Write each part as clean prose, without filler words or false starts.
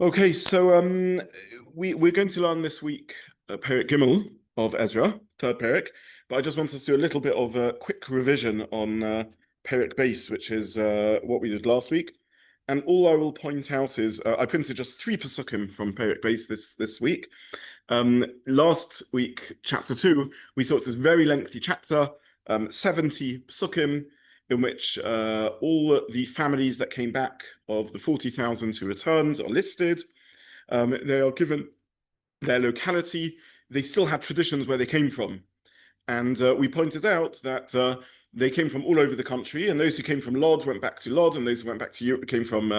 Okay, so we're going to learn this week Perek Gimmel of Ezra, third Perek, but I just want us to do a little bit of a quick revision on Perek base, which is what we did last week. And all I will point out is I printed just three pasukim from Perek base this week. Last week, chapter 2, we saw it's this very lengthy chapter, 70 pasukim, in which all the families that came back of the 40,000 who returned are listed. They are given their locality. They still had traditions where they came from. And we pointed out that they came from all over the country, and those who came from Lod went back to Lod, and those who went back to Europe came from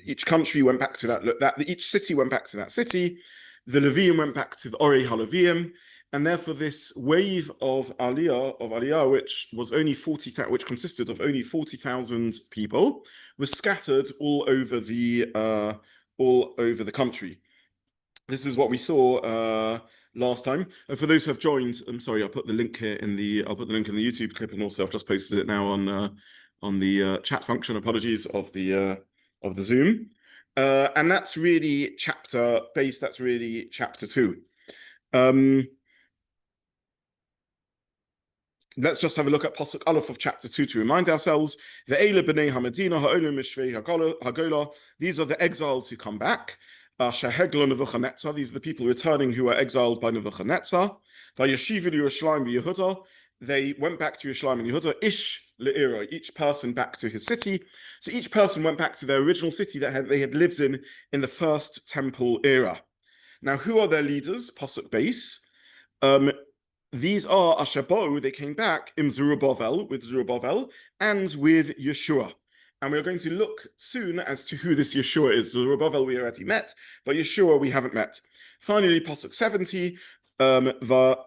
each country went back to that. Each city went back to that city. The Levium went back to the Orei HaLeviim, and therefore this wave of Aliyah, which was only 40,000, which consisted of only 40,000 people, was scattered all over the country. This is what we saw last time. And for those who have joined, I'm sorry, I'll put the link here in the YouTube clip, and also I've just posted it now on the chat function. Apologies of the Zoom. And that's really chapter 2. Let's just have a look at Pasuk Aleph of chapter 2 to remind ourselves. Ve'ele b'nei haMedina ha'olim mishrei hagola. These are the exiles who come back. Shehegla Nebuchadnezzar. These are the people returning who were exiled by Nebuchadnezzar. Vayeshivu Yerushalayim v'Yehuda. They went back to Yerushalayim and Yehuda. Ish le'ira. Each person back to his city. So each person went back to their original city that they had lived in the first temple era. Now, who are their leaders? Pasuk base. These are Ashabu, they came back with Zerubbabel, and with Yeshua. And we're going to look soon as to who this Yeshua is. Zerubbabel we already met, but Yeshua we haven't met. Finally, Pasuk 70, Yeshvu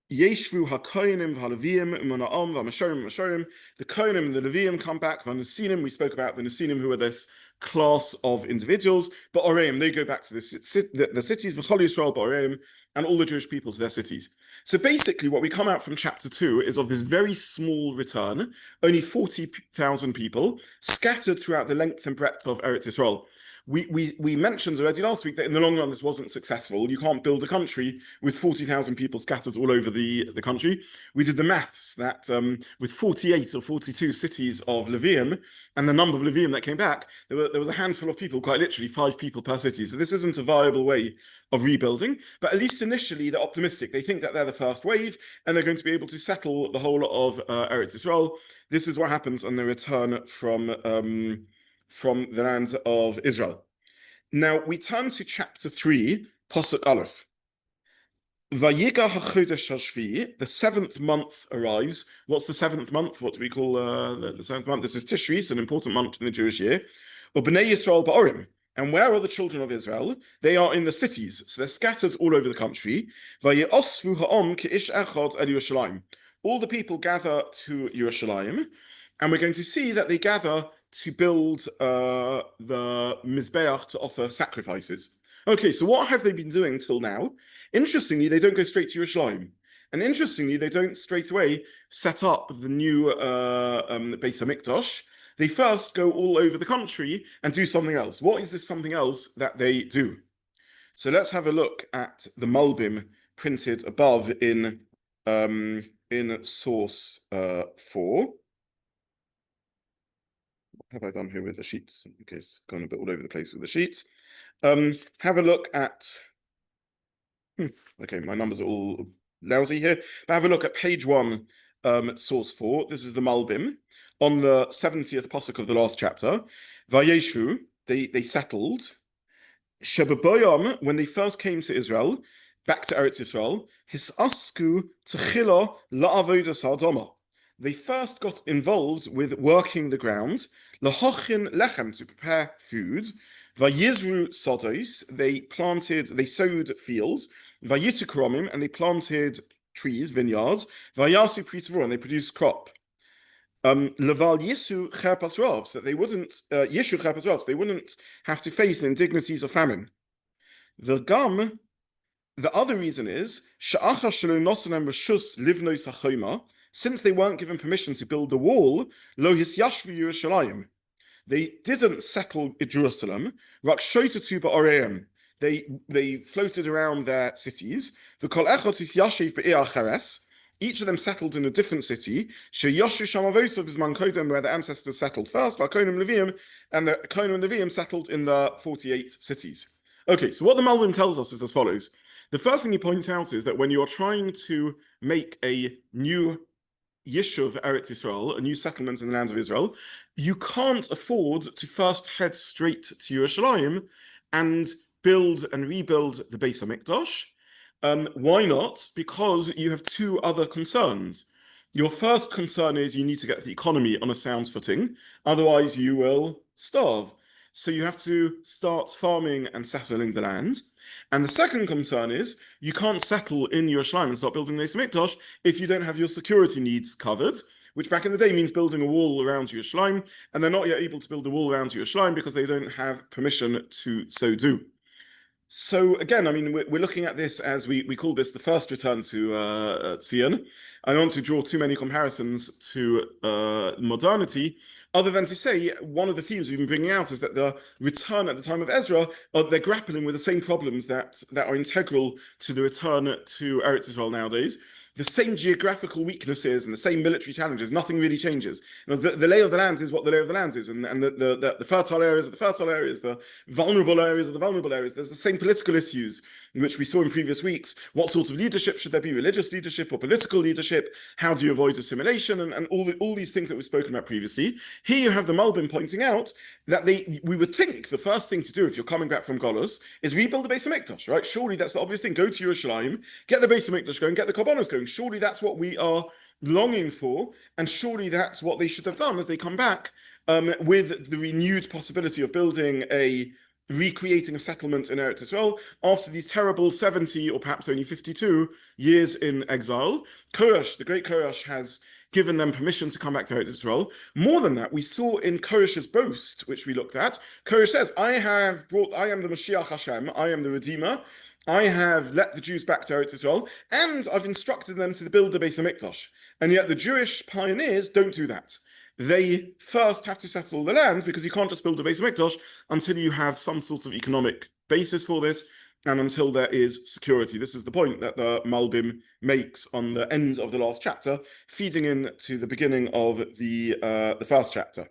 HaKoyanim v'Haleviim Umana'am v'Mashorim. The Koyanim and the Leviim come back. V'Nusinim, we spoke about the Nusinim, who are this class of individuals, but Oreim, they go back to the cities, V'chol Yisrael ba'Oreim, and all the Jewish people to their cities. So basically what we come out from chapter 2 is of this very small return, only 40,000 people, scattered throughout the length and breadth of Eretz Yisrael. We mentioned already last week that in the long run this wasn't successful. You can't build a country with 40,000 people scattered all over the country. We did the maths that with 48 or 42 cities of Levium and the number of Levium that came back, there was a handful of people, quite literally 5 people per city. So this isn't a viable way of rebuilding, but at least initially they're optimistic. They think that they're the first wave and they're going to be able to settle the whole of Eretz Yisrael. This is what happens on the return from the land of Israel. Now we turn to chapter 3, Pasuk Aleph. Vayiga hachodesh hashvi, the 7th month arrives. What's the 7th month? What do we call the 7th month? This is Tishri, it's an important month in the Jewish year. Ubnei Yisrael ba'orim. And where are the children of Israel? They are in the cities, so they're scattered all over the country. Vayosvu ha'om ke'ish echad el Yerushalayim. All the people gather to Yerushalayim, and we're going to see that they gather to build the Mizbeach to offer sacrifices. Okay, so what have they been doing till now? Interestingly, they don't go straight to Yerushalayim. And interestingly, they don't straight away set up the new Beis HaMikdash. They first go all over the country and do something else. What is this something else that they do? So let's have a look at the Malbim printed above in source 4. What have I done here with the sheets? In case gone a bit all over the place with the sheets. Have a look at. Okay, my numbers are all lousy here. But have a look at page 1, source 4. This is the Malbim on the 70th pasuk of the last chapter. Vayeshu, they settled. Shebaboyam, when they first came to Israel, back to Eretz Yisrael, hisasku tchila la'avodas ha'adama. They first got involved with working the ground, lahochin lechem, to prepare food, vayizru sodos, they sowed fields, vayitu kromim, and they planted trees, vineyards, vayasu pritavor, and they produced crop. Leval yisu cherpas rav, so they wouldn't yishu cherpas rav, so they wouldn't have to face the indignities of famine. The other reason is sha'achar shelo nosanem reshus livnos hachoma. Since they weren't given permission to build the wall, lo hisyashvu Yerushalayim, They didn't settle in Jerusalem. Rak shotetu ba'oreim. They floated around their cities. V'kol echot yashiv be'ir cheres. Each of them settled in a different city. Sheyoshu shamavosav bizman kodem, where the ancestors settled first. V'konim Leviim, and the Konim and Leviim settled in the 48 cities. Okay, so what the Malbim tells us is as follows. The first thing he points out is that when you are trying to make a new Yishuv Eretz Israel, a new settlement in the lands of Israel, you can't afford to first head straight to Yerushalayim and build and rebuild the Beis HaMikdash. Why not? Because you have two other concerns. Your first concern is you need to get the economy on a sound footing, otherwise you will starve. So you have to start farming and settling the land. And the second concern is you can't settle in Yerushalayim and start building the Beis HaMikdash if you don't have your security needs covered, which back in the day means building a wall around Yerushalayim, and they're not yet able to build a wall around Yerushalayim because they don't have permission to so do. So again, I mean, we're looking at this as we call this the first return to Zion. I don't want to draw too many comparisons to modernity, other than to say one of the themes we've been bringing out is that the return at the time of Ezra, they're grappling with the same problems that are integral to the return to Eretz Israel nowadays. The same geographical weaknesses and the same military challenges, nothing really changes. You know, the lay of the land is what the lay of the land is, and the fertile areas are the fertile areas, the vulnerable areas are the vulnerable areas. There's the same political issues which we saw in previous weeks. What sort of leadership should there be, religious leadership or political leadership? How do you avoid assimilation? And all these things that we've spoken about previously. Here you have the Malbim pointing out that we would think the first thing to do if you're coming back from Golus is rebuild the Beis HaMikdash, right? Surely that's the obvious thing. Go to Yerushalayim, get the Beis HaMikdash going, get the Korbanos going. Surely that's what we are longing for, and surely that's what they should have done as they come back with the renewed possibility of recreating a settlement in Eretz Israel after these terrible 70 or perhaps only 52 years in exile. Koresh, the great Koresh, has given them permission to come back to Eretz Israel. More than that, we saw in Koresh's boast, which we looked at, Koresh says, I am the Mashiach Hashem, I am the Redeemer, I have let the Jews back to Eretz Israel, and I've instructed them to build the Beis HaMikdash. And yet the Jewish pioneers don't do that. They first have to settle the land because you can't just build a Beis HaMikdash until you have some sort of economic basis for this and until there is security. This is the point that the Malbim makes on the end of the last chapter, feeding into the beginning of the first chapter.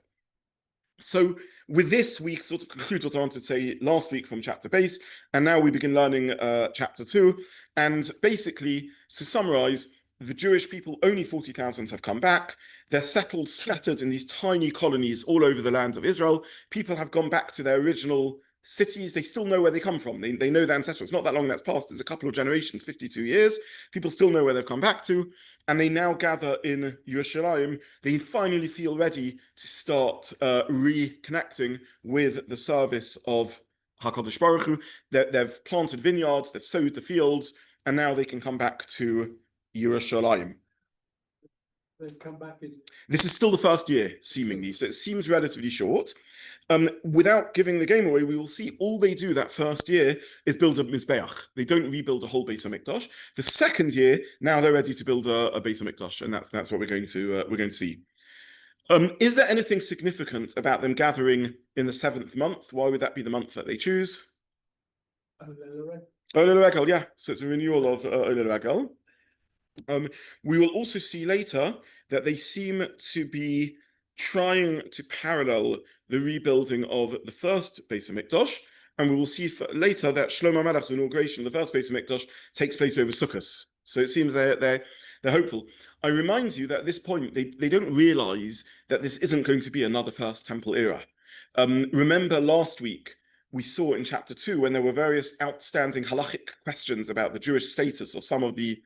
So with this, we sort of conclude what I wanted to say last week from chapter base, and now we begin learning chapter 2. And basically, to summarize, the Jewish people, only 40,000 have come back. They're settled, scattered in these tiny colonies all over the land of Israel. People have gone back to their original cities. They still know where they come from. They know their ancestors. It's not that long that's passed. There's a couple of generations, 52 years. People still know where they've come back to. And they now gather in Yerushalayim. They finally feel ready to start reconnecting with the service of HaKadosh Baruch Hu. They've planted vineyards, they've sowed the fields, and now they can come back to Yerushalayim. They've come back in. This is still the first year, seemingly, so it seems relatively short. Without giving the game away, we will see all they do that first year is build a Mizbeach. They don't rebuild a whole Beis HaMikdash. The second year, now they're ready to build a Beis HaMikdash, and that's what we're going to see. Is there anything significant about them gathering in the 7th month? Why would that be the month that they choose? Olel Regel, yeah. So it's a renewal of Olel Regel. We will also see later that they seem to be trying to parallel the rebuilding of the first Beis HaMikdash, and we will see later that Shlomo Melech's inauguration of the first Beis HaMikdash takes place over Sukkot. So it seems they're hopeful. I remind you that at this point they don't realize that this isn't going to be another First Temple era. Remember last week we saw in chapter 2 when there were various outstanding halachic questions about the Jewish status of some of the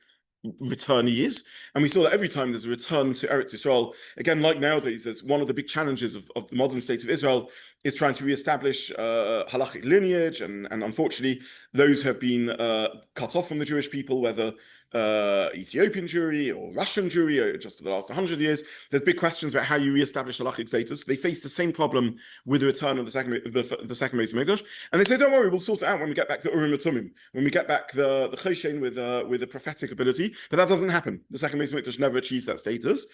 returnees, and we saw that every time there's a return to Eretz Israel, again, like nowadays, there's one of the big challenges of the modern state of Israel is trying to reestablish halachic lineage, and unfortunately those have been cut off from the Jewish people, whether Ethiopian Jewry or Russian Jewry, or just for the last 100 years. There's big questions about how you reestablish halachic status. They face the same problem with the return of the second Beis HaMikdash, and they say, don't worry, we'll sort it out when we get back the Urim and Tumim, when we get back the Choshen with the prophetic ability. But that doesn't happen. The second Beis HaMikdash never achieves that status.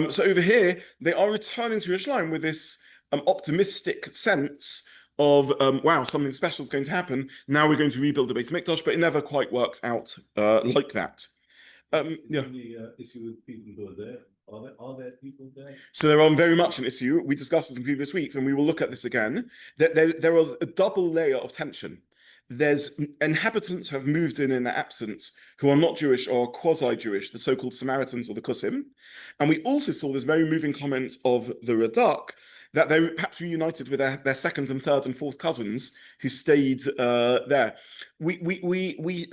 So over here, they are returning to Yerushalayim with this optimistic sense of wow, something special is going to happen. Now we're going to rebuild the Beis Mikdash, but it never quite works out like that. Yeah. The issue with people who are there. Are there people there? So they're on very much an issue. We discussed this in previous weeks, and we will look at this again. There was a double layer of tension. There's inhabitants who have moved in their absence who are not Jewish or quasi-Jewish, the so-called Samaritans or the Kusim. And we also saw this very moving comment of the Radak that they perhaps reunited with their second and third and fourth cousins who stayed there. We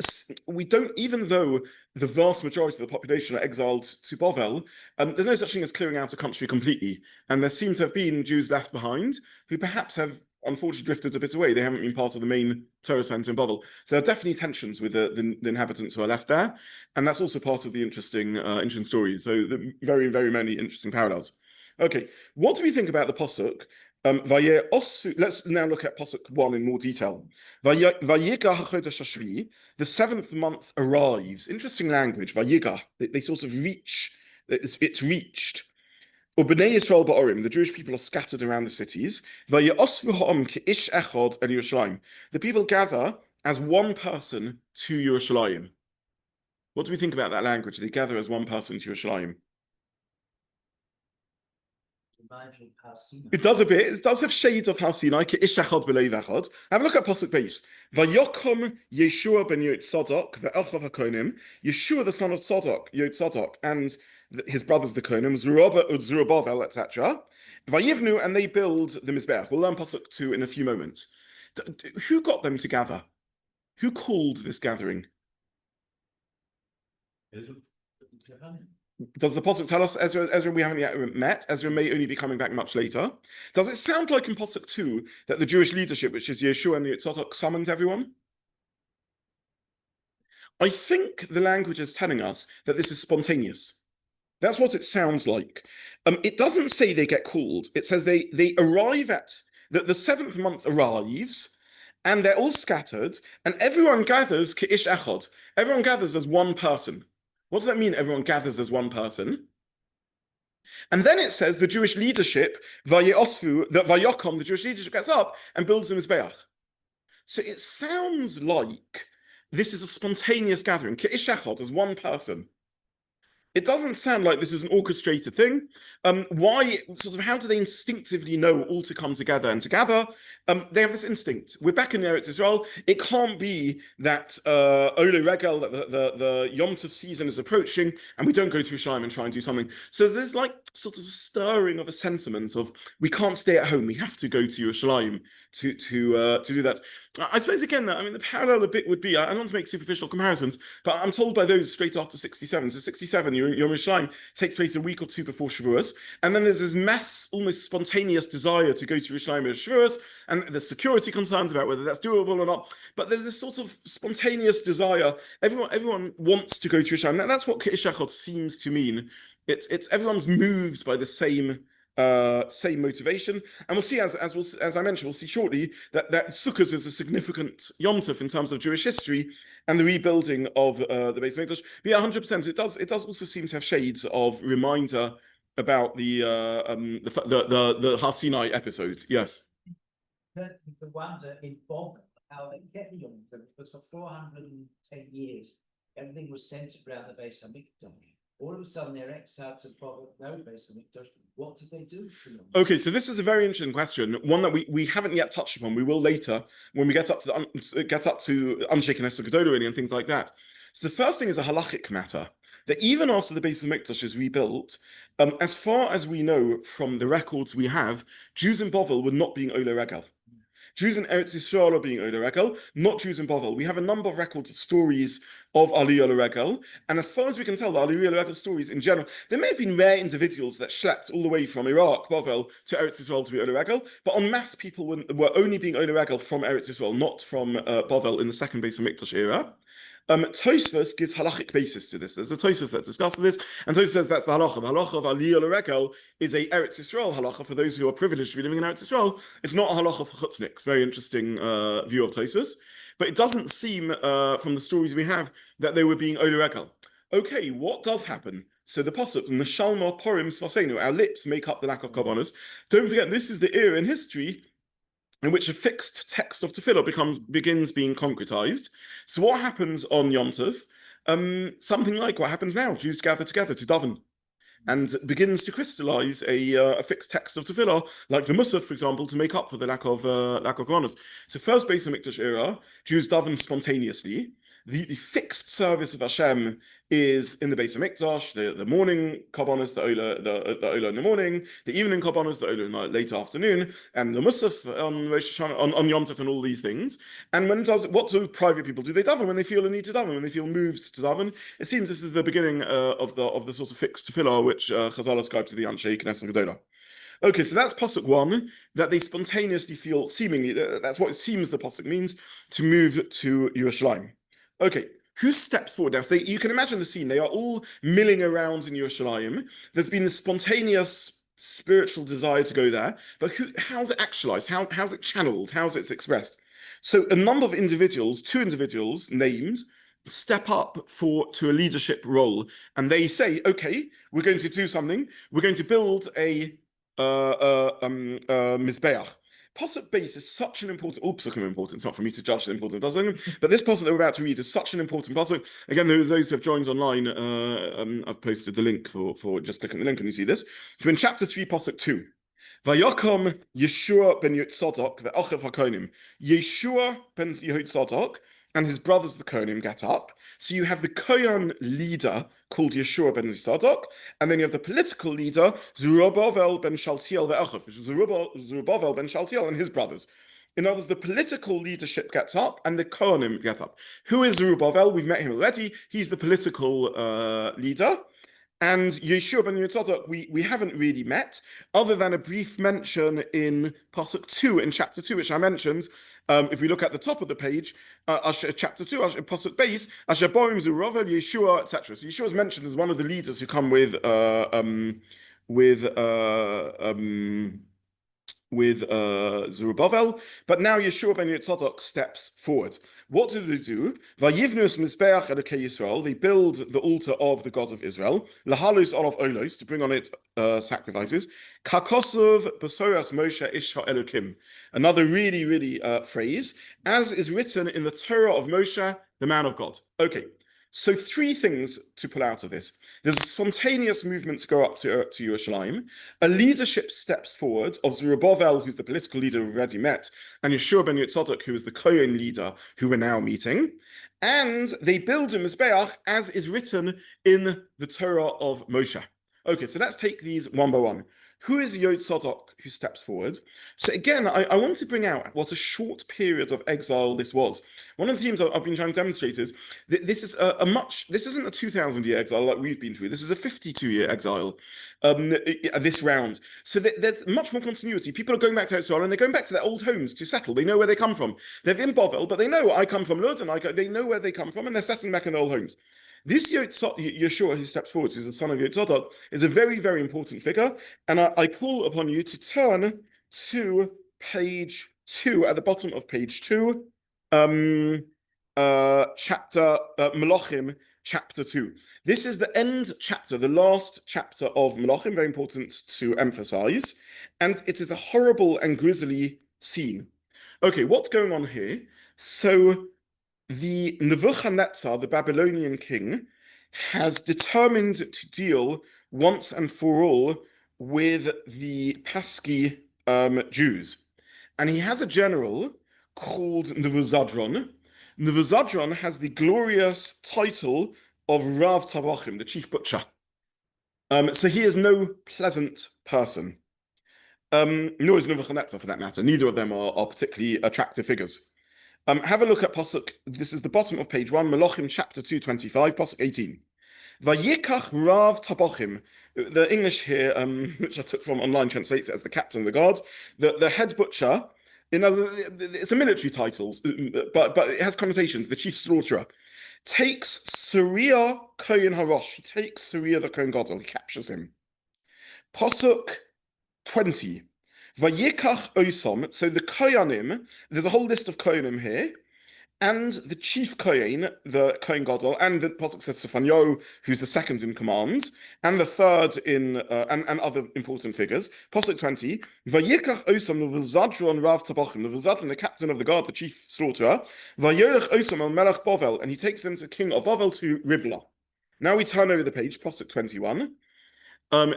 don't, even though the vast majority of the population are exiled to Bovel, there's no such thing as clearing out a country completely. And there seem to have been Jews left behind who perhaps have unfortunately drifted a bit away. They haven't been part of the main Torah center in Bovel. So there are definitely tensions with the inhabitants who are left there. And that's also part of the interesting story. So very, very many interesting parallels. Okay, what do we think about the Pasuk? Let's now look at Pasuk 1 in more detail. The seventh month arrives. Interesting language, Vayiga. They sort of reach, it's reached. Ubnei Yisrael ba'orim, the Jewish people are scattered around the cities. Vayosvu ha'om ke'ish echad el Yerushalayim. The people gather as one person to Yerushalayim. What do we think about that language? They gather as one person to Yerushalayim. It does a bit. It does have shades of Har Sinai. Ke'ish echad b'leiv echad. Have a look at Pasuk base. Vayokom Yeshua ben Yotzadok ve'elchav hakonim. Yeshua the son of Yotzadok, and his brothers the Kohanim, Zerubbabel, etc. Vayivnu, and they build the Mizbeach. We'll learn Pasuk 2 in a few moments. Who got them to gather? Who called this gathering? Does the Pasuk tell us Ezra we haven't yet met? Ezra may only be coming back much later. Does it sound like in Pasuk 2 that the Jewish leadership, which is Yeshua and Yitzhak, summoned everyone? I think the language is telling us that this is spontaneous. That's what it sounds like. It doesn't say they get called. It says they arrive at, the seventh month arrives, and they're all scattered, and everyone gathers ke'ish echad. Everyone gathers as one person. What does that mean, everyone gathers as one person? And then it says the Jewish leadership, Vayosvu, that Vayokom, the Jewish leadership gets up and builds the Mizbeach. So it sounds like this is a spontaneous gathering, ke'ish echad, as one person. It doesn't sound like this is an orchestrated thing. Why, sort of, how do they instinctively know all to come together and to gather? They have this instinct. We're back in Eretz Israel. It can't be that Ole Regel, that the Yom Tov season is approaching, and we don't go to Yerushalayim and try and do something. So there's like sort of stirring of a sentiment of we can't stay at home. We have to go to Yerushalayim to do that. I suppose again that the parallel a bit would be, I don't want to make superficial comparisons, but I'm told by those straight after 67. So 67, Yom Yerushalayim takes place a week or two before Shavuos, and then there's this mass, almost spontaneous desire to go to Yerushalayim at Shavuos, and there's security concerns about whether that's doable or not. But there's this sort of spontaneous desire. Everyone wants to go to Yerushalayim. That's what Ke'ish echad seems to mean. It's everyone's moved by the same motivation, and we'll see as I mentioned, we'll see shortly that Sukkot is a significant Yom Tov in terms of Jewish history and the rebuilding of the Beis Mikdash. But yeah, 100%. It does also seem to have shades of reminder about the Har Sinai episode. Yes. The wonder in Bob how they get the Yom Tov, because for 410 years everything was centered around the Beis Hamikdash. All of a sudden they're exiled to Bob, no Beis Hamikdash. What did they do for them? Okay, so this is a very interesting question, one that we haven't yet touched upon. We will later when we get up to Unshaken Esther Gedolah and things like that. So the first thing is a halachic matter, that even after the Beis Hamikdash is rebuilt, as far as we know from the records we have, Jews in Bovel were not being Ole Regel. Jews in Eretz Yisrael are being Ole Regel, not Jews in Bovel. We have a number of records of stories of Ali Ole Regel, and as far as we can tell, the Ali Ole Regel stories in general, there may have been rare individuals that schlepped all the way from Iraq, Bovel, to Eretz Yisrael to be Ole Regel, but en masse people were only being Ole Regel from Eretz Yisrael, not from Bovel in the second Beis Hamikdash era. Tosfos gives halachic basis to this. There's a Tosfos that discusses this, and Tosfos says that's the halacha. The halacha of Ali Ole Regel is a Eretz Yisrael halacha for those who are privileged to be living in Eretz Yisrael. It's not a halacha for chutzniks. Very interesting view of Tosfos, but it doesn't seem from the stories we have that they were being Ole Regel. Okay, what does happen? So the pasuk, Neshalma Porim Svasenu, our lips make up the lack of korbanos. Don't forget, this is the era in history in which a fixed text of tefillah begins being concretized. So what happens on Yom Tov? Something like what happens now. Jews gather together to daven and begins to crystallize a fixed text of tefillah, like the Musaf, for example, to make up for the lack of korbanos. So first Beis HaMikdash era, Jews daven spontaneously. The fixed service of Hashem is in the Beis HaMikdash, the morning korbanos, the Ola in the morning, the evening korbanos, the Ola in the late afternoon, and the Musaf on Rosh Hashanah, on Yom Tov, and all these things. And what do private people do? They daven when they feel a need to daven, when they feel moved to daven. It seems this is the beginning of the sort of fixed tefillah which Chazal ascribed to the Anshe Knesset Gedolah. Okay, so that's pasuk 1, that they spontaneously feel, seemingly, that's what it seems the pasuk means, to move to Yerushalayim. Okay, who steps forward now? So you can imagine the scene. They are all milling around in Yerushalayim. There's been this spontaneous spiritual desire to go there, but how's it actualized? How's it channeled? How's it expressed? So a number of individuals, 2 individuals named, step up to a leadership role, and they say, okay, we're going to do something. We're going to build a mizbeach. Pasuk base is such an important. All pasukim are important. It's not for me to judge the importance of pasuk, but this pasuk that we're about to read is such an important pasuk. Again, those who have joined online, I've posted the link for just click on the link and you see this. So in chapter 3, pasuk 2. Vayakom Yeshua ben Yotzadok ve'achav hakonim. Yeshua ben Yotzadok and his brothers the Kohanim get up. So you have the Kohen leader called Yeshua ben Yotzadok, and then you have the political leader Zerubbabel ben Shaltiel ve'achav, which is Zerubbabel ben Shaltiel and his brothers. In other words, the political leadership gets up and the Kohanim get up. Who is Zerubbabel? We've met him already. He's the political leader. And Yeshua ben Yotzadok, we haven't really met, other than a brief mention in Pasuk 2, in chapter 2, which I mentioned. If we look at the top of the page, chapter 2, Pasuk base, Asher Boim Zerubbabel, Yeshua, etc. So Yeshua is mentioned as one of the leaders who come with Zerubbabel, but now Yeshua ben Yotzadok steps forward. What do? Vayivnus mizbeach Elokei Yisrael. They build the altar of the God of Israel. Lahalus olav olos, to bring on it sacrifices. Kakosov besoras Moshe ish ha'elokim. Another really phrase, as is written in the Torah of Moshe, the man of God. Okay. So 3 things to pull out of this. There's a spontaneous movement to go up to Yerushalayim. A leadership steps forward of Zerubbabel, who's the political leader we've already met, and Yeshua ben Yotzadok, who is the Kohen leader, who we're now meeting. And they build a Mizbeach, as is written in the Torah of Moshe. Okay, so let's take these one by one. Who is Yotzadok who steps forward? So again, I want to bring out what a short period of exile this was. One of the themes I've been trying to demonstrate is that this isn't a 2,000-year exile like we've been through. This is a 52-year exile, this round. So there's much more continuity. People are going back to exile and they're going back to their old homes to settle. They know where they come from. They're in Bovel, but they know I come from Lud, and they know where they come from, and they're settling back in their old homes. This Yeshua who steps forward, who's the son of Yotzadok, is a very important figure, and I call upon you to turn to page 2, at the bottom of page 2, chapter Melachim, chapter 2. This is the end chapter, the last chapter of Melachim, very important to emphasize, and it is a horrible and grisly scene. Okay, what's going on here? So the Nebuchadnezzar, the Babylonian king, has determined to deal once and for all with the pesky Jews. And he has a general called Nebuzadron. Nebuzadron has the glorious title of Rav Tavachim, the chief butcher. So he is no pleasant person. Nor is Nebuchadnezzar, for that matter. Neither of them are particularly attractive figures. Have a look at Pasuk. This is the bottom of page 1, Melachim chapter 2, 25, Pasuk 18. Vayikach Rav Tabachim. The English here, which I took from online, translates it as the captain of the guard. The head butcher, it's a military title, but it has connotations. The chief slaughterer takes Sariah Kohen Harosh. He takes Sariah the Kohen Gadol. He captures him. Pasuk 20. Vayikach Osom, so the Kohanim, there's a whole list of Kohanim here, and the chief Kohen, the Kohen Gadol, and the Pasuk says Sophanio, who's the second in command, and the third in and other important figures. Pasuk 20, Vayikach Osam Nevuzadron Rav Tabachim, Nevuzadron, the captain of the guard, the chief slaughterer, Vayolech Osam al Melech Bovel, and he takes them to King of Bovel to Riblah. Now we turn over the page, Pasuk 21.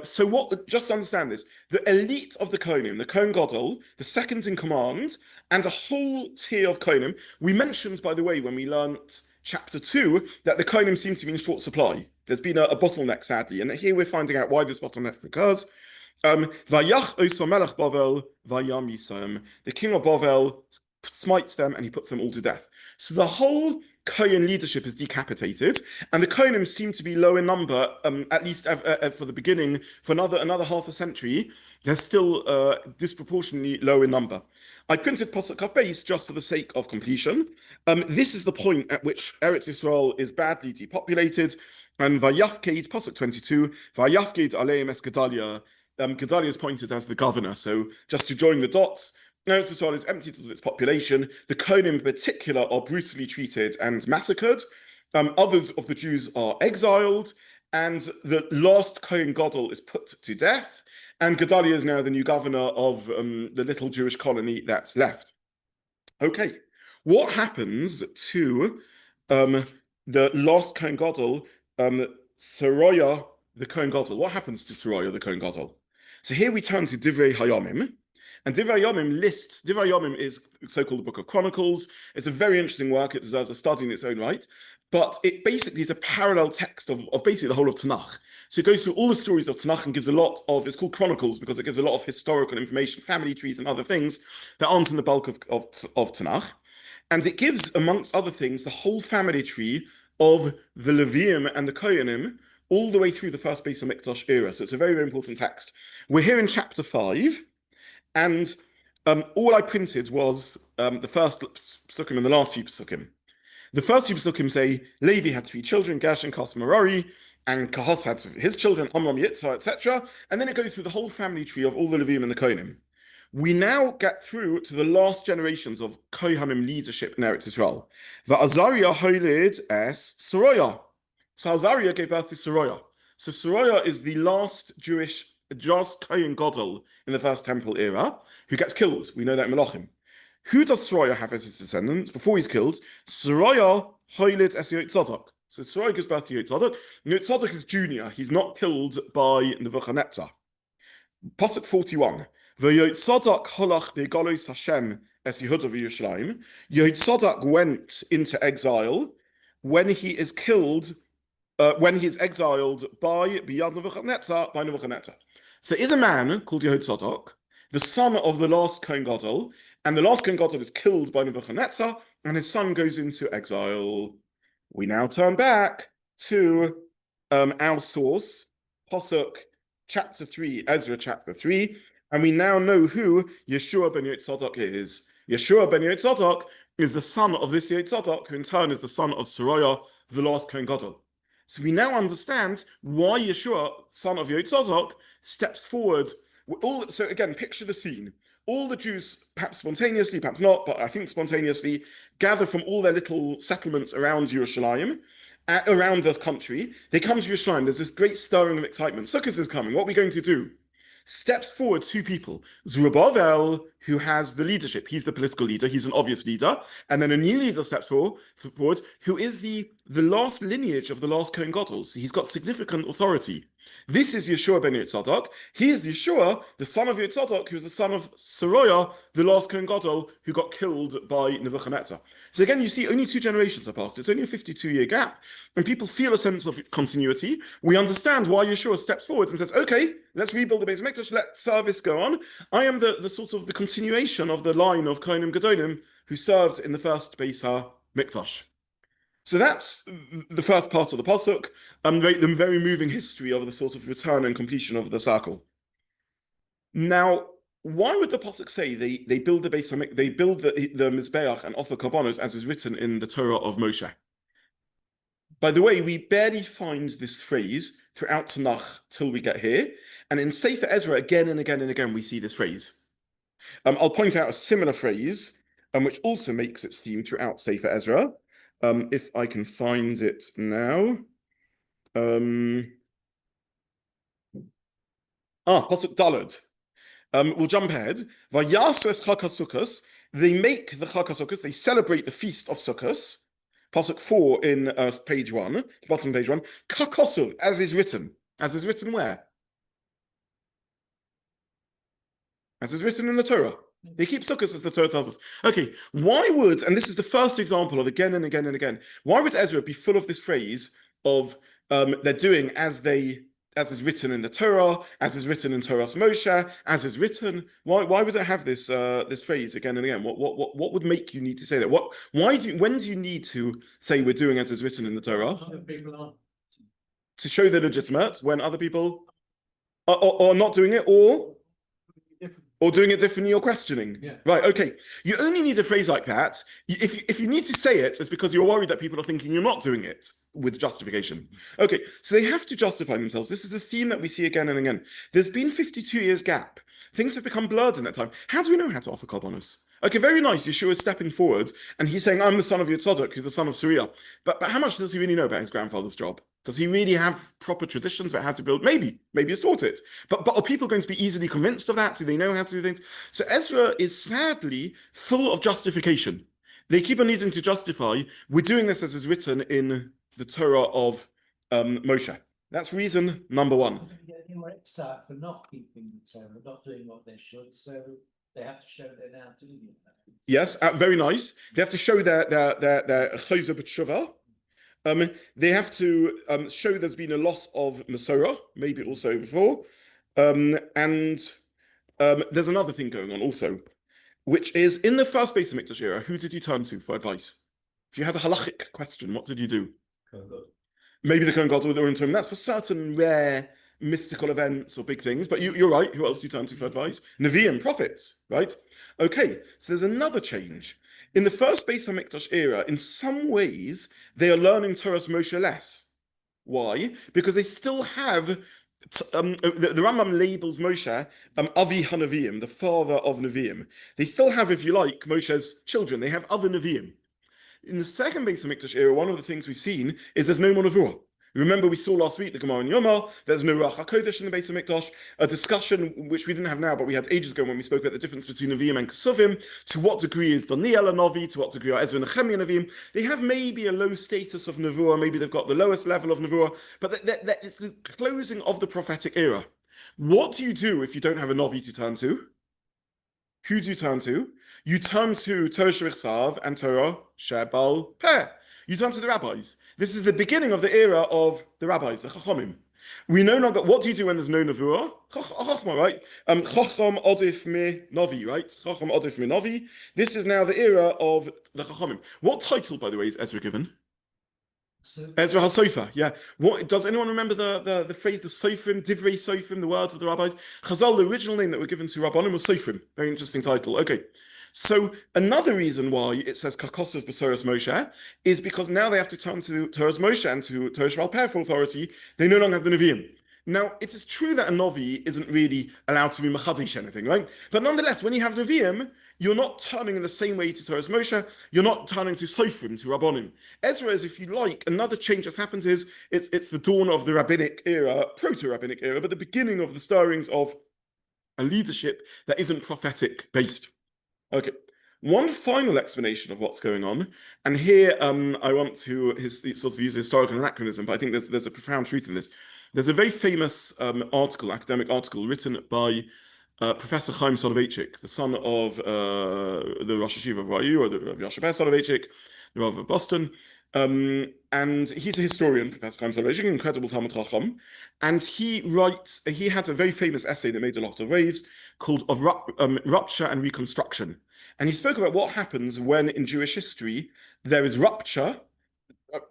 So what? Just understand this: the elite of the Kohanim, the Kohen Gadol, the second in command, and a whole tier of Kohanim. We mentioned, by the way, when we learnt chapter 2, that the Kohanim seem to be in short supply. There's been a bottleneck, sadly, and here we're finding out why this bottleneck occurs. Vayach Osa Melech Bavel Vayam Yisayim. The king of Bavel smites them and he puts them all to death. So the whole Kohen leadership is decapitated, and the Kohanim seem to be low in number, at least for the beginning, for another half a century. They're still disproportionately low in number. I printed Pasuk Kaf Beis just for the sake of completion. This is the point at which Eretz Yisrael is badly depopulated, and Vayafked, Pasuk 22, Vayafked Aleim Es Gedalia. Gedalia is pointed as the governor, so just to join the dots, Eretz Yisrael is emptied of its population. The Kohanim in particular are brutally treated and massacred. Others of the Jews are exiled, and the last Kohen Gadol is put to death. And Gedalia is now the new governor of the little Jewish colony that's left. Okay, what happens to the last Kohen Gadol, Soroya, the Kohen Gadol? What happens to Soroya, the Kohen Gadol? So here we turn to Divrei Hayamim. And Divrei Hayamim is so-called the Book of Chronicles. It's a very interesting work. It deserves a study in its own right. But it basically is a parallel text of basically the whole of Tanakh. So it goes through all the stories of Tanakh and gives a lot of, it's called Chronicles because it gives a lot of historical information, family trees and other things that aren't in the bulk of Tanakh. And it gives, amongst other things, the whole family tree of the Levium and the Kohanim all the way through the first Beis HaMikdash era. So it's a very, very important text. We're here in chapter 5. And all I printed was the first psukim and the last few psukim. The first few psukim say Levi had 3 children, Gershon, Kos, Merari, and Kahos had his children, Amram, Yitzhar, etc. And then it goes through the whole family tree of all the Levium and the Kohanim. We now get through to the last generations of Kohanim leadership in Eretz Yisrael. Va'Azariah holid es Soroya. So Azariah gave birth to Soroya. So Soroya is the last Kohen Gadol in the first temple era, who gets killed. We know that in Melachim. Who does Soroya have as his descendants before he's killed? Soroya hoilid es Yotzadok. So Soroya gives birth to Yotzadok. Yotzadok is junior. He's not killed by Nebuchadnezzar. Pasuk 41. V'Yotzadok holach be'galos Hashem es Yehuda v'Yerushalayim. Yotzadok went into exile when he is killed. When he is exiled by Nebuchadnezzar. So is a man called Yehotzadok, the son of the last Kohen Gadol, and the last Kohen Gadol is killed by Nebuchadnezzar, and his son goes into exile. We now turn back to our source, Pasuk chapter 3, Ezra chapter 3, and we now know who Yeshua ben Yotzadok is. Yeshua ben Yotzadok is the son of this Yotzadok, who in turn is the son of Soroya, the last Kohen Gadol. So we now understand why Yeshua, son of Yotzadok, steps forward. So again, picture the scene. All the Jews, perhaps spontaneously, perhaps not, but I think spontaneously, gather from all their little settlements around Yerushalayim, around the country. They come to Yerushalayim. There's this great stirring of excitement. Sukkot is coming. What are we going to do? Steps forward 2 people. Zerubbabel, who has the leadership. He's the political leader. He's an obvious leader. And then a new leader steps forward, who is the last lineage of the last Kohen Gadol. So he's got significant authority. This is Yeshua ben Yotzadok. He is Yeshua, the son of Yotzadok, who is the son of Soroya, the last Kohen Gadol, who got killed by Nebuchadnezzar. So again, you see only 2 generations have passed. It's only a 52-year gap. And people feel a sense of continuity. We understand why Yeshua steps forward and says, okay, let's rebuild the Beis HaMikdash, let service go on. I am the sort of the continuation of the line of Kohanim Gedolim who served in the first Beis HaMikdash. So that's the first part of the Pasuk, the very moving history of the sort of return and completion of the circle. Now, why would the Pasuk say they build the Beis HaMikdash, they build the Mizbeach and offer korbanos as is written in the Torah of Moshe? By the way, we barely find this phrase throughout Tanakh till we get here, and in Sefer Ezra again and again and again we see this phrase. I'll point out a similar phrase and which also makes its theme throughout Sefer Ezra. If I can find it now. Pasuk Daled. We'll jump ahead. Vayasu es Chag HaSukkos. They make the Chag HaSukkos, they celebrate the feast of Sukkos. Pasuk 4 in page 1, bottom page 1. Kakosuv, as is written. As is written where? As is written in the Torah. They keep Sukkos as the Torah tells us. Okay, why would, and this is the first example of again and again and again, why would Ezra be full of this phrase of they're doing as is written in the Torah, as is written in Torah's Moshe, as is written? Why would it have this this phrase again and again? What would make you need to say that? When do you need to say we're doing as is written in the Torah? To show they're legitimate when other people are not doing it, or doing it differently or questioning. Yeah. Right, okay. You only need a phrase like that. If you need to say it, it's because you're worried that people are thinking you're not doing it with justification. Okay, so they have to justify themselves. This is a theme that we see again and again. There's been 52 years gap. Things have become blurred in that time. How do we know how to offer korbanos? Okay, very nice. Yeshua is stepping forward and he's saying, I'm the son of Yitzhak, who's the son of Suriah. But how much does he really know about his grandfather's job? Does he really have proper traditions about how to build? Maybe he's taught it. But are people going to be easily convinced of that? Do they know how to do things? So Ezra is sadly full of justification. They keep on needing to justify, we're doing this as is written in the Torah of Moshe. That's reason number one. They were exiled for not keeping the Torah, not doing what they should, so they have to show they're now doing it. Yes, very nice. They have to show their choseh b'teshuvah. They have to show there's been a loss of Masorah, maybe also before. And there's another thing going on also, which is in the first Beis HaMikdash era, who did you turn to for advice? If you had a halachic question, what did you do? Maybe the Kohen Gadol or interim. That's for certain rare mystical events or big things. But you're right. Who else do you turn to for advice? Nevi'im, prophets, right? Okay, so there's another change. In the first Beis HaMikdash era, in some ways, they are learning Torah's Moshe less. Why? Because they still have, the Rambam labels Moshe Avi HaNevi'im, the father of Nevi'im. They still have, if you like, Moshe's children. They have other Nevi'im. In the second Beis HaMikdash era, one of the things we've seen is there's no more Nevuah. Remember, we saw last week the Gemara in Yomar, there's no Ruach HaKodesh in the Beis HaMikdash, a discussion which we didn't have now, but we had ages ago when we spoke about the difference between Nevi'im and Kesuvim. To what degree is Daniel a Navi? To what degree are Ezra Nechemia Nevi'im? They have maybe a low status of Nevuah, maybe they've got the lowest level of Nevuah, but that is the closing of the prophetic era. What do you do if you don't have a Navi to turn to? Who do you turn to? You turn to Torah Sherichsav and Torah Shebal Peh. You turn to the rabbis. This is the beginning of the era of the rabbis, the Chachamim. We no longer, what do you do when there's no Nevuah? Chachma, right? Chacham Odif Me Navi, right? Chacham Odif Me Navi. This is now the era of the Chachamim. What title, by the way, is Ezra given? Ezra HaSofer, yeah. What does anyone remember the phrase, the Sofrim, Divrei Sofrim, the words of the rabbis? Chazal, the original name that were given to Rabbanim was Sofrim. Very interesting title. Okay. So another reason why it says Kakosov B'Soros Moshe is because now they have to turn to Torah's Moshe and to Torah Shebal Peh for authority. They no longer have the Nevi'im. Now, it is true that a Navi isn't really allowed to be Machadish anything, right? But nonetheless, when you have Nevi'im, you're not turning in the same way to Torah's Moshe, you're not turning to Sofrim, to Rabbonim. Ezra is, if you like, another change that's happened is, it's the dawn of the rabbinic era, proto-rabbinic era, but the beginning of the stirrings of a leadership that isn't prophetic based. Okay, one final explanation of what's going on, and here I want to sort of use historical anachronism, but I think there's a profound truth in this. There's a very famous academic article written by Professor Chaim Soloveitchik, the son of the Rosh Hashiva of YU, or the Rav Yasher Soloveitchik, the Rav of Boston, and he's a historian, Professor Chaim Soloveitchik, incredible Talmud Chacham, and he had a very famous essay that made a lot of waves called Of Rupture and Reconstruction. And he spoke about what happens when in Jewish history there is rupture,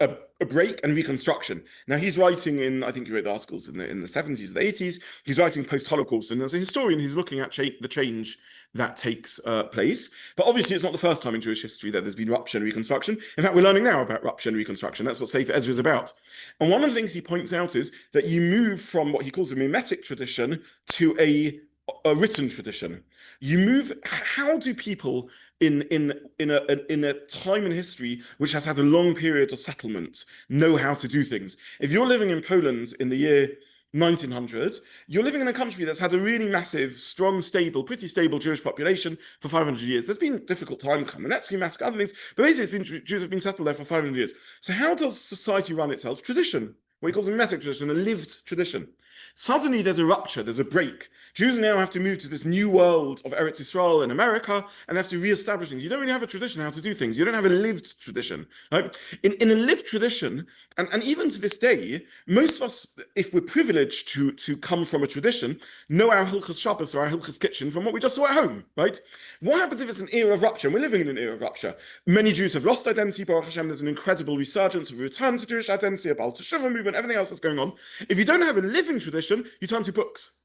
a break, and reconstruction. Now he's writing in, I think he wrote the articles in the 70s, the 80s, he's writing post-Holocaust, and as a historian he's looking at the change that takes place. But obviously it's not the first time in Jewish history that there's been rupture and reconstruction. In fact, we're learning now about rupture and reconstruction. That's what Sefer Ezra is about. And one of the things he points out is that you move from what he calls a mimetic tradition to a a written tradition. You move. How do people in a time in history which has had a long period of settlement know how to do things? If you're living in Poland in the year 1900, you're living in a country that's had a really massive, strong, stable, pretty stable Jewish population for 500 years. There's been difficult times, Kamenetsky massacre, other things, but basically Jews have been settled there for 500 years. So how does society run itself? Tradition, what he calls a mimetic tradition, a lived tradition. Suddenly there's a rupture, there's a break. Jews now have to move to this new world of Eretz Yisrael in America and they have to re-establish things. You don't really have a tradition how to do things. You don't have a lived tradition. Right? In a lived tradition, and even to this day, most of us, if we're privileged to come from a tradition, know our Hilchas Shabbos or our Hilchas Kitchen from what we just saw at home, right? What happens if it's an era of rupture? And we're living in an era of rupture. Many Jews have lost identity, Baruch Hashem, there's an incredible resurgence of return to Jewish identity, about the Teshuvah movement, everything else that's going on. If you don't have a living tradition, you turn to books.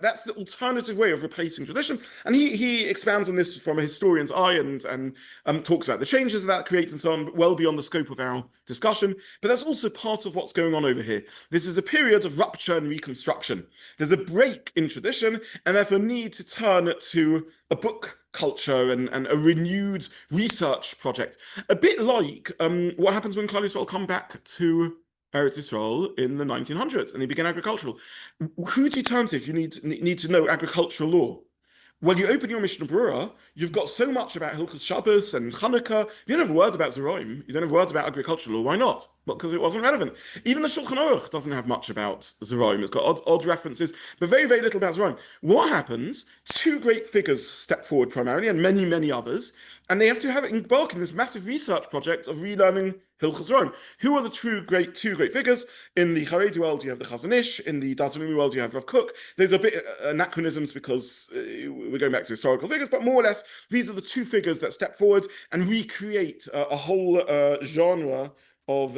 That's the alternative way of replacing tradition. And he expounds on this from a historian's eye and talks about the changes that creates and so on, well beyond the scope of our discussion. But that's also part of what's going on over here. This is a period of rupture and reconstruction. There's a break in tradition and therefore need to turn to a book culture and a renewed research project. A bit like what happens when Klal Yisrael come back to Eretz Yisrael in the 1900s, and they begin agricultural. Who do you turn to if you need to know agricultural law? Well, you open your Mishnah Berurah, you've got so much about Hilchos Shabbos and Chanukah. You don't have words about Zeraim. You don't have words about agricultural law. Why not? Well, because it wasn't relevant. Even the Shulchan Aruch doesn't have much about Zeraim. It's got odd references, but very, very little about Zeraim. What happens? Two great figures step forward primarily, and many, many others, and they have to embark in this massive research project of relearning Hilchos Zeraim. Who are the two great figures? In the Haredi world, you have the Chazon Ish. In the Datanumi world, you have Rav Kook. There's a bit anachronisms because we're going back to historical figures, but more or less, these are the two figures that step forward and recreate a whole genre of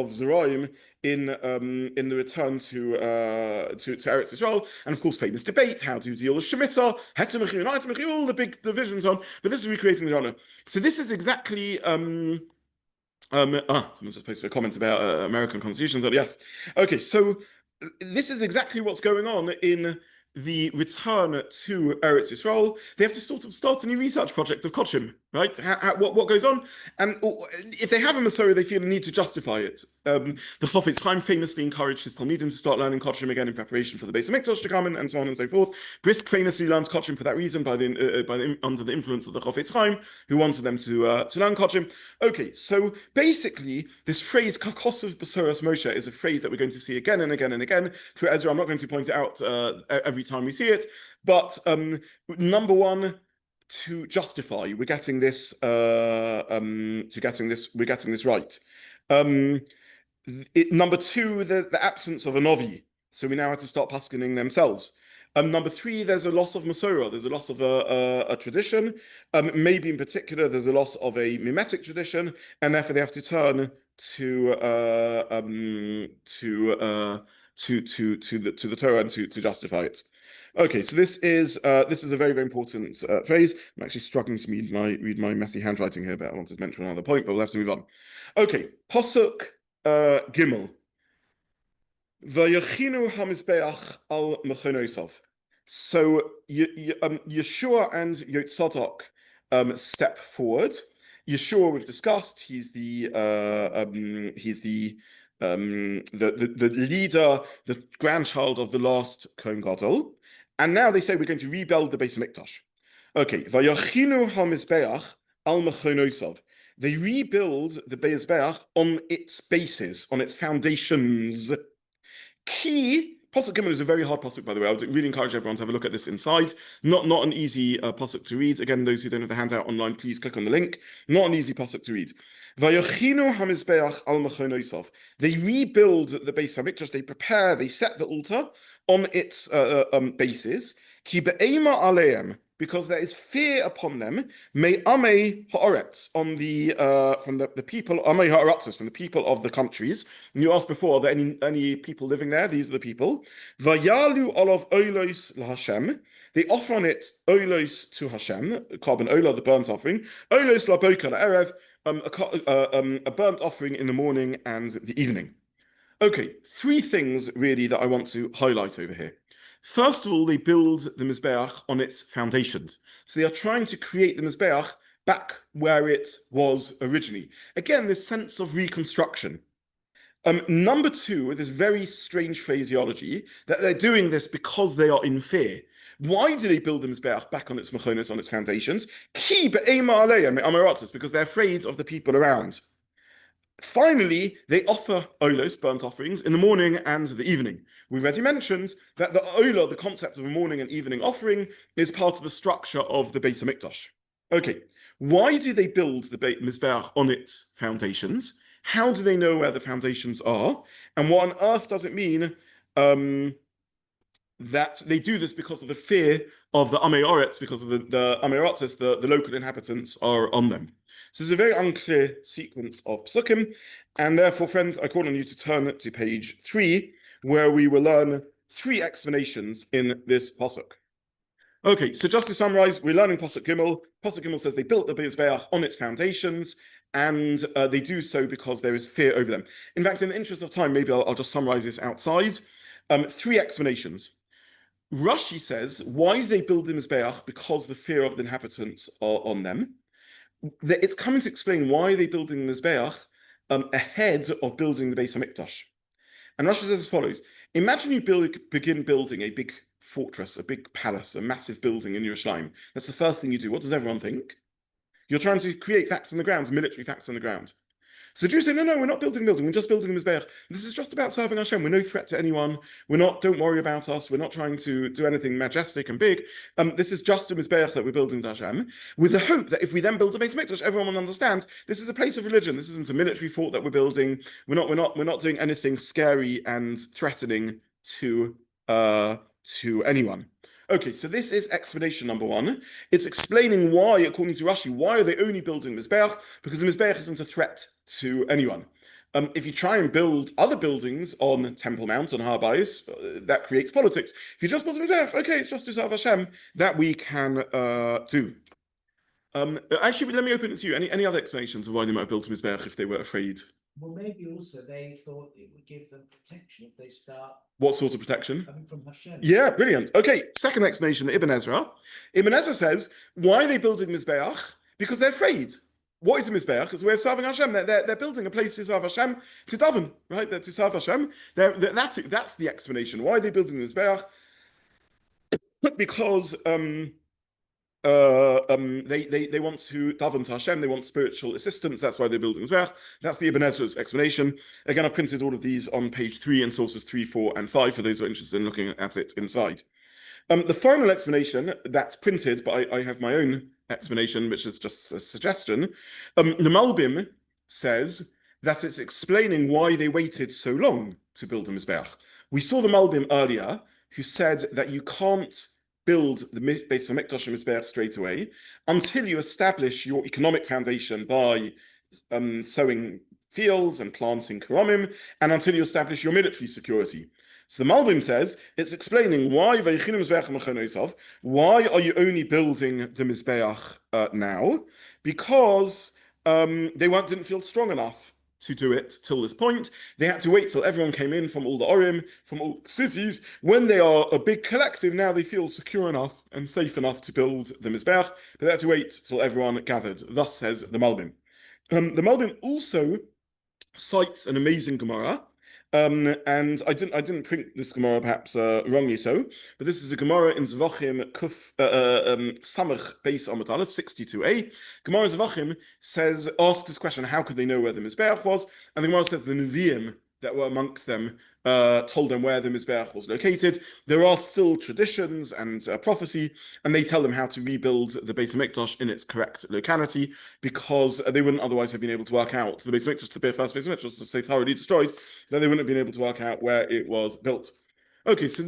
Zeraim in the return to Eretz Yisrael, and of course famous debates, how to deal with Shemitah, Heter Mechir and Heter Mechir, all the big divisions on. But this is recreating the genre. So this is exactly. Someone's just posted a comment about American constitutions. Yes. Okay, so this is exactly what's going on in the return to Eretz Yisrael. They have to sort of start a new research project of Kochim, right? What goes on? And if they have a Masorah, they feel a need to justify it. The Chofetz Chaim famously encouraged his Talmidim to start learning Kochim again in preparation for the Beis HaMikdash to come in, and so on and so forth. Brisk famously learned Kochim for that reason under the influence of the Chofetz Chaim, who wanted them to learn Kochim. Okay, so basically, this phrase "Kakosov Besoras Moshe" is a phrase that we're going to see again and again and again through Ezra. I'm not going to point it out every time we see it, but number one, to justify we're getting this right. Number two, the absence of a novi, so we now have to start paskening themselves. Number three, there's a loss of Masorah, there's a loss of a tradition. Maybe in particular, there's a loss of a mimetic tradition, and therefore they have to turn to the Torah and to justify it. Okay, so this is a very, very important phrase. I'm actually struggling to read my messy handwriting here, but I wanted to mention another point, but we'll have to move on. Okay, Pasuk Gimmel. Vayachinu hamizbeach al mechonosov. So Yeshua and Yotzadok step forward. Yeshua, we've discussed, he's the leader, the grandchild of the last Kohen Gadol. And now they say we're going to rebuild the Beis HaMikdash. Okay, Vayachinu hamizbeach al mechonosov. They rebuild the Beis HaMikdash on its basis, on its foundations. Key Pasuk Gimmel is a very hard pasuk, by the way. I would really encourage everyone to have a look at this inside. Not an easy pasuk to read. Again, those who don't have the handout online, please click on the link. Not an easy pasuk to read. Vayachinu hamizbeach al mechonosov. They rebuild the Beis HaMikdash. They prepare. They set the altar on its basis. Ki be'ema aleim, because there is fear upon them. May amei haaretz, on the from the people, amei haaretzes, from the people of the countries. And you asked before, are there any people living there? These are the people. Vayalu olav olos laHashem. They offer on it olos to Hashem, carbon olah, the burnt offering. Olos laboka la'erev, a burnt offering in the morning and the evening. Okay, three things really that I want to highlight over here. First of all, they build the Mizbeach on its foundations. So they are trying to create the Mizbeach back where it was originally. Again, this sense of reconstruction. Number two, this very strange phraseology that they're doing this because they are in fear. Why do they build the Mizbeach back on its mechonos, on its foundations? Because they're afraid of the people around. Finally, they offer olos, burnt offerings, in the morning and the evening. We've already mentioned that the olah, the concept of a morning and evening offering, is part of the structure of the Beis HaMikdash. Okay, why do they build the Mizbeach on its foundations? How do they know where the foundations are? And what on earth does it mean that they do this because of the fear of the Amei Oretz, because of the Amei Oretz, the local inhabitants are on them. So it's a very unclear sequence of psukim, and therefore, friends, I call on you to turn to page 3, where we will learn 3 explanations in this pasuk. Okay, so just to summarize, we're learning pasuk Gimmel. Pasuk Gimmel says they built the Mizbeach on its foundations, and they do so because there is fear over them. In fact, in the interest of time, maybe I'll just summarize this outside. 3 explanations. Rashi says, why do they build the Mizbeach? Because the fear of the inhabitants are on them. It's coming to explain why they're building the Mizbeach ahead of building the Beis HaMikdash. And Rashi says as follows: imagine you begin building a big fortress, a big palace, a massive building in Yerushalayim. That's the first thing you do. What does everyone think? You're trying to create facts on the ground, military facts on the ground. So the Jews say, no, we're not building a building, we're just building a Mizbeach. This is just about serving Hashem. We're no threat to anyone. Don't worry about us. We're not trying to do anything majestic and big. This is just a Mizbeach that we're building to Hashem, with the hope that if we then build a Beis HaMikdash, everyone will understand this is a place of religion. This isn't a military fort that we're building. We're not doing anything scary and threatening to anyone. Okay, so this is explanation number 1. It's explaining why, according to Rashi, why are they only building the Mizbeach? Because the Mizbeach isn't a threat to anyone. If you try and build other buildings on Temple Mount, on Har Bayis, that creates politics. If you just build a Mizbeach, okay, it's just to serve Hashem, that we can do. Actually, let me open it to you. Any other explanations of why they might have built a Mizbeach if they were afraid? Well, maybe also they thought it would give them protection if they start What sort of protection? coming from Hashem. Yeah, brilliant. Okay, second explanation, Ibn Ezra. Ibn Ezra says, why are they building Mizbeach? Because they're afraid. What is a Mizbeach? It's a way of serving Hashem. They're building a place to serve Hashem, to daven, right? To serve Hashem. That's the explanation. Why are they building the Mizbeach? Because they want to daven to Hashem, they want spiritual assistance, that's why they're building Mizbeach. That's the Ibn Ezra's explanation. Again, I printed all of these on page 3 and sources 3, 4, and 5 for those who are interested in looking at it inside. The final explanation that's printed, but I have my own explanation, which is just a suggestion. The Malbim says that it's explaining why they waited so long to build a Mizbeach. We saw the Malbim earlier, who said that you can't build the Beis HaMikdash and Mizbeach straight away until you establish your economic foundation by sowing fields and planting karomim, and until you establish your military security. So the Malbim says, it's explaining why are you only building the Mizbeach now? Because they didn't feel strong enough to do it till this point. They had to wait till everyone came in from all the Orim, from all the cities. When they are a big collective, now they feel secure enough and safe enough to build the Mizbeach, but they had to wait till everyone gathered. Thus says the Malbim. The Malbim also cites an amazing Gemara, and I didn't print this Gemara perhaps wrongly so, but this is a Gemara in Zvachim Kuf Samach Beis Amud Aleph 62a. Gemara in Zvachim asks this question: how could they know where the Mizbeach was? And the Gemara says the Nevi'im that were amongst them told them where the Mizbeach was located. There are still traditions and prophecy, and they tell them how to rebuild the Beis HaMikdash in its correct locality, because they wouldn't otherwise have been able to work out the Beis HaMikdash, the first Beis HaMikdash was so thoroughly destroyed that they wouldn't have been able to work out where it was built. Okay, so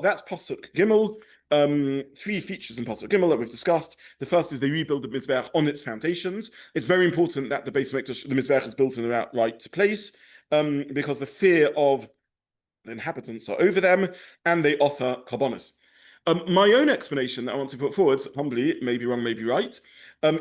that's Pasuk Gimmel. 3 features in Pasuk Gimmel that we've discussed. The first is they rebuild the Mizbeach on its foundations. It's very important that the Beis HaMikdash, the Mizbeach, is built in the right place, because the fear of the inhabitants are over them, and they offer karbonos. My own explanation that I want to put forward, humbly, maybe wrong, maybe right,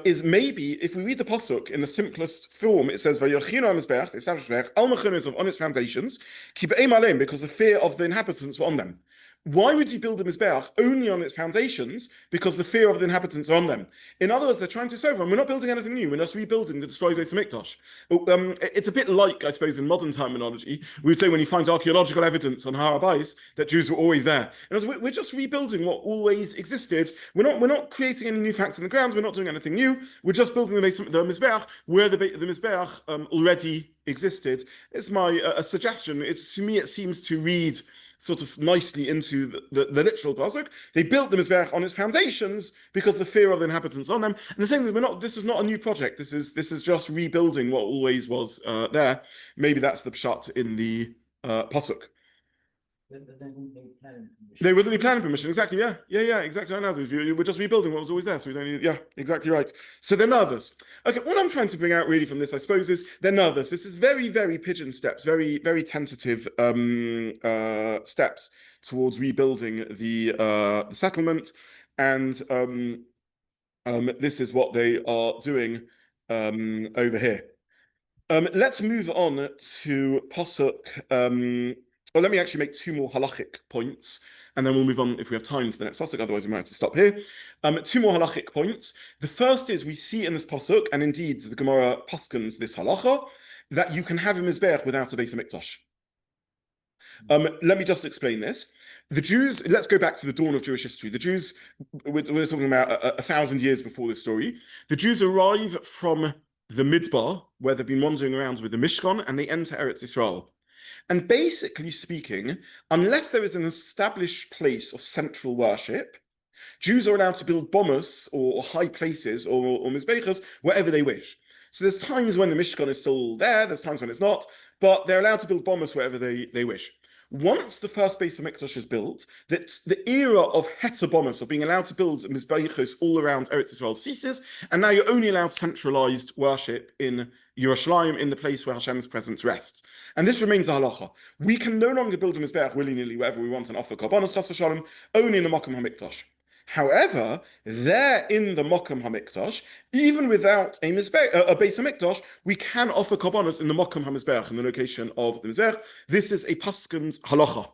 is maybe if we read the pasuk in the simplest form, it says "Vayochinu Mizbeach," the established Mizbeach, al mechunos on its foundations, kibeim aleim, because the fear of the inhabitants were on them. Why would you build a Mizbeach only on its foundations? Because the fear of the inhabitants are on them. In other words, they're trying to say, we're not building anything new, we're just rebuilding the destroyed Beis Hamikdash. It's a bit like, I suppose, in modern terminology, we would say when you find archaeological evidence on Har HaBayis that Jews were always there. In other words, we're just rebuilding what always existed. We're not creating any new facts in the ground, we're not doing anything new, we're just building the Mizbeach where the Mizbeach already existed. It's my suggestion. To me, it seems to read sort of nicely into the literal pasuk. They built the Mizbeach on its foundations because the fear of the inhabitants on them. And the same thing, this is not a new project. This is just rebuilding what always was there. Maybe that's the pshat in the pasuk. They wouldn't need planning permission, exactly, yeah, exactly. We're just rebuilding what was always there, so we don't need, yeah, exactly right. So they're nervous. Okay, what I'm trying to bring out really from this, I suppose, is they're nervous. This is very, very pigeon steps, very, very tentative steps towards rebuilding the settlement, and this is what they are doing over here. Let's move on to pasuk. Well, let me actually make two more halachic points, and then we'll move on if we have time to the next pasuk. Otherwise, we might have to stop here. Two more halachic points. The first is we see in this pasuk, and indeed the Gemara paskens this halacha, that you can have a mizbeach without a Beis Hamikdash. Let me just explain this. The Jews, let's go back to the dawn of Jewish history. The Jews, we're talking about 1,000 years before this story. The Jews arrive from the Midbar, where they've been wandering around with the Mishkan, and they enter Eretz Yisrael. And basically speaking, unless there is an established place of central worship, Jews are allowed to build bomas or high places or mizbechas wherever they wish. So there's times when the Mishkan is still there, there's times when it's not, but they're allowed to build bomas wherever they wish. Once the first Beis Hamikdash is built, the era of heter bomas, of being allowed to build mizbechos all around Eretz Yisrael, ceases, and now you're only allowed centralized worship in Yerushalayim, in the place where Hashem's presence rests. And this remains the halacha. We can no longer build a mizbeach willy-nilly wherever we want and offer karbanos chas v'shalom, only in the Mokum HaMikdash. However, there in the Mokum HaMikdash, even without a Beis Hamikdash, we can offer karbanos in the Mokum HaMizbeach, in the location of the mizbeach. This is a pasken's halacha.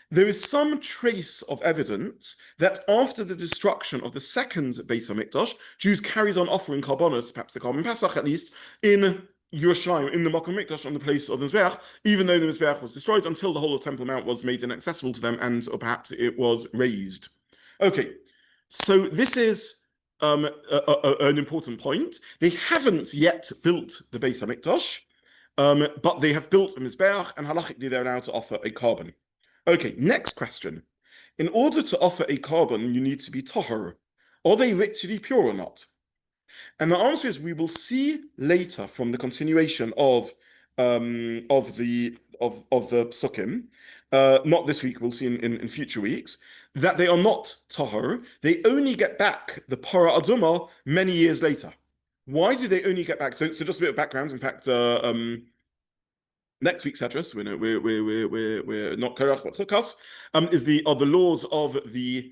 There is some trace of evidence that after the destruction of the second Beis Hamikdash, Jews carried on offering karbanos, perhaps the Karban Pesach at least, in Yerushalayim, in the Mokum HaMikdash, on the place of the Mizbeach, even though the Mizbeach was destroyed, until the whole of Temple Mount was made inaccessible to them, and or perhaps it was razed. Okay, so this is an important point. They haven't yet built the Beis Hamikdash, but they have built a Mizbeach, and halachically they're allowed to offer a carbon. Okay, next question. In order to offer a carbon, you need to be tahor. Are they ritually pure or not? And the answer is we will see later from the continuation of the psukim, not this week, we'll see in future weeks, that they are not tahor. They only get back the para aduma many years later. Why do they only get back? So just a bit of background. In fact, next week's address, we're not karach but chukas, are the laws of the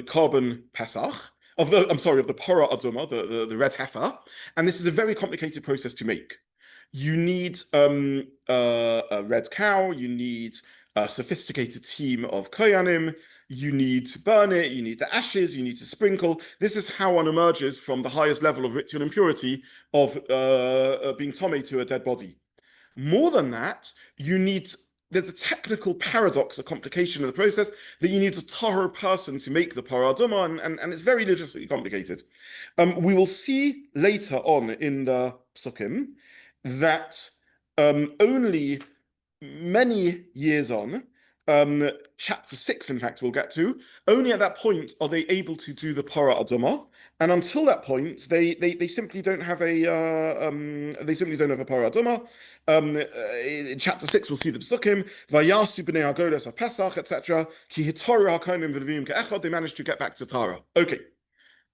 carbon Pesach, of the para aduma, the red heifer, and this is a very complicated process to make. You need a red cow, you need a sophisticated team of koyanim, you need to burn it, you need the ashes, you need to sprinkle. This is how one emerges from the highest level of ritual impurity of being tomei to a dead body. More than that, there's a technical paradox, a complication of the process, that you need a tahor person to make the para aduma, and it's very logistically complicated. We will see later on in the psukim that only many years on, chapter 6, in fact, we'll get to, only at that point are they able to do the para aduma, and until that point, they simply don't have a para aduma. In chapter 6, we'll see the psukim, vayasu b'nei hagolos haPesach, etc. Ki hitaru hakonim v'levim ke'echad. They managed to get back to Tara. Okay,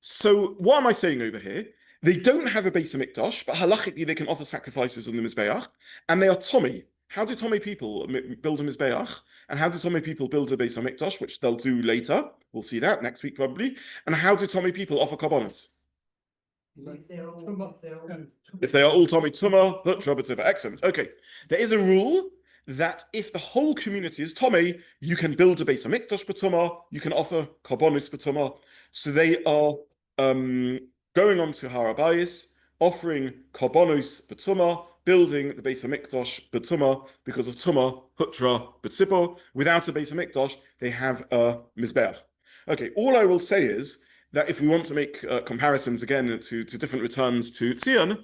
so what am I saying over here? They don't have a Beis Hamikdash, but halachically they can offer sacrifices on the Mizbeach, and they are tomei. How do tomei people build a Mizbeach? And how do tomei people build a Beis Hamikdash, which they'll do later? We'll see that next week probably. And how do tomei people offer karbanos? If they are all If they are all tomei tumah, but Shabbat. Excellent. Okay, there is a rule that if the whole community is Tomei, you can build a Beis Hamikdash b'tumah, you can offer korbanos b'tumah. So they are going on to Har HaBayis, offering korbanos b'tumah, building the Beis Hamikdash b'tumah, because of tumah, hutra, b'tzipor. Without a Beis Hamikdash, they have a mizbeach. Okay, all I will say is that if we want to make comparisons again to different returns to Tzion,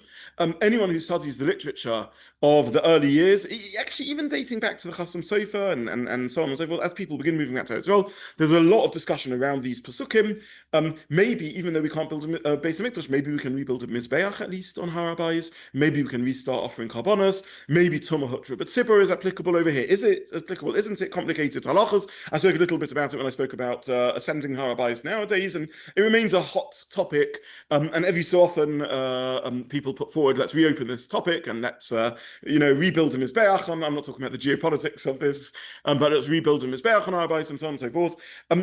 anyone who studies the literature of the early years, actually even dating back to the Chasam Sofer and so on and so forth, as people begin moving back to Israel, there's a lot of discussion around these Pesukim. Maybe, even though we can't build a Beis Hamikdash, maybe we can rebuild a Mizbeach at least on Har HaBayis. Maybe we can restart offering Karbonos. Maybe Tumah Hutra but Tzipor is applicable over here. Is it applicable? Isn't it complicated? Halachas. I spoke a little bit about it when I spoke about ascending Har HaBayis nowadays, and it remains a hot topic. And every so often, people put forward, let's reopen this topic and let's rebuild a Mizbeach. I'm not talking about the geopolitics of this, but let's rebuild a Mizbeach on Har HaBayis and so on and so forth.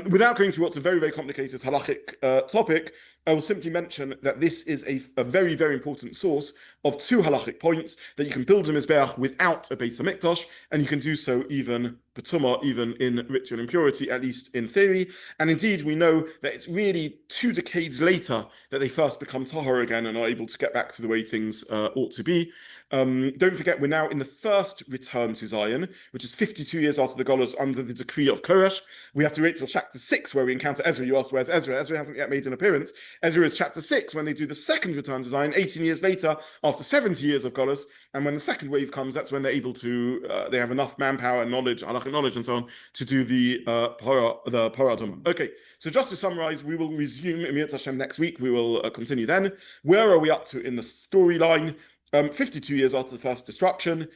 Without going through what's a very, very complicated halachic topic, I will simply mention that this is a very, very important source of two halachic points, that you can build a Mizbeach without a Beis Hamikdash, and you can do so even b'tumah, even in ritual impurity, at least in theory. And indeed, we know that it's really 2 decades later that they first become tahor again and are able to get back to the way things ought to be. Don't forget, we're now in the first return to Zion, which is 52 years after the Golos under the decree of Koresh. We have to wait till chapter 6 where we encounter Ezra. You asked, where's Ezra? Ezra hasn't yet made an appearance. Ezra is chapter 6 when they do the second return to Zion, 18 years later, after 70 years of Golos. And when the second wave comes, that's when they're able to, they have enough manpower and knowledge, halachic knowledge and so on, to do the Paradum. Okay, so just to summarize, we will resume Emiyat Hashem next week. We will continue then. Where are we up to in the storyline? 52 years after the first destruction,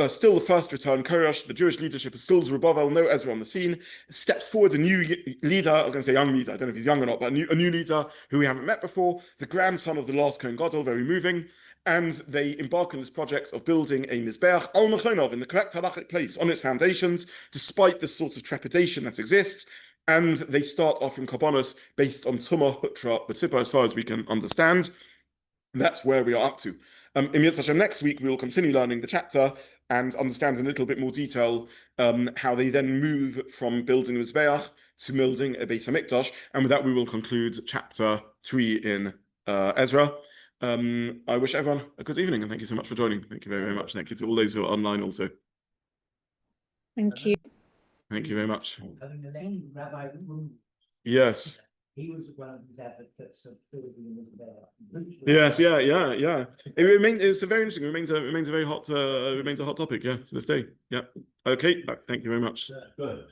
still the first return, Koresh, the Jewish leadership is still Zerubbabel, no Ezra on the scene, steps forward a new leader, I was going to say young leader, I don't know if he's young or not, but a new leader who we haven't met before, the grandson of the last Kohen Gadol, very moving, and they embark on this project of building a Mizbeach al Mechonov in the correct halachic place on its foundations, despite this sort of trepidation that exists. And they start offering korbanos based on Tumah, Hutra, B'tzipah, as far as we can understand. That's where we are up to. In Yitz Hashem next week, we will continue learning the chapter and understand in a little bit more detail how they then move from building a Mizbeach to building a Beis Hamikdash. And with that, we will conclude chapter 3 in Ezra. I wish everyone a good evening and thank you so much for joining. Thank you very, very much. Thank you to all those who are online also. Thank you. Thank you very much. Having the name Rabbi Zobin, Yes. he was one of his advocates of building a Mizbeach. Yes. Yeah. It's a very interesting. It remains a very hot. Remains a hot topic. Yeah, to this day. Yeah. Okay. Thank you very much. Good.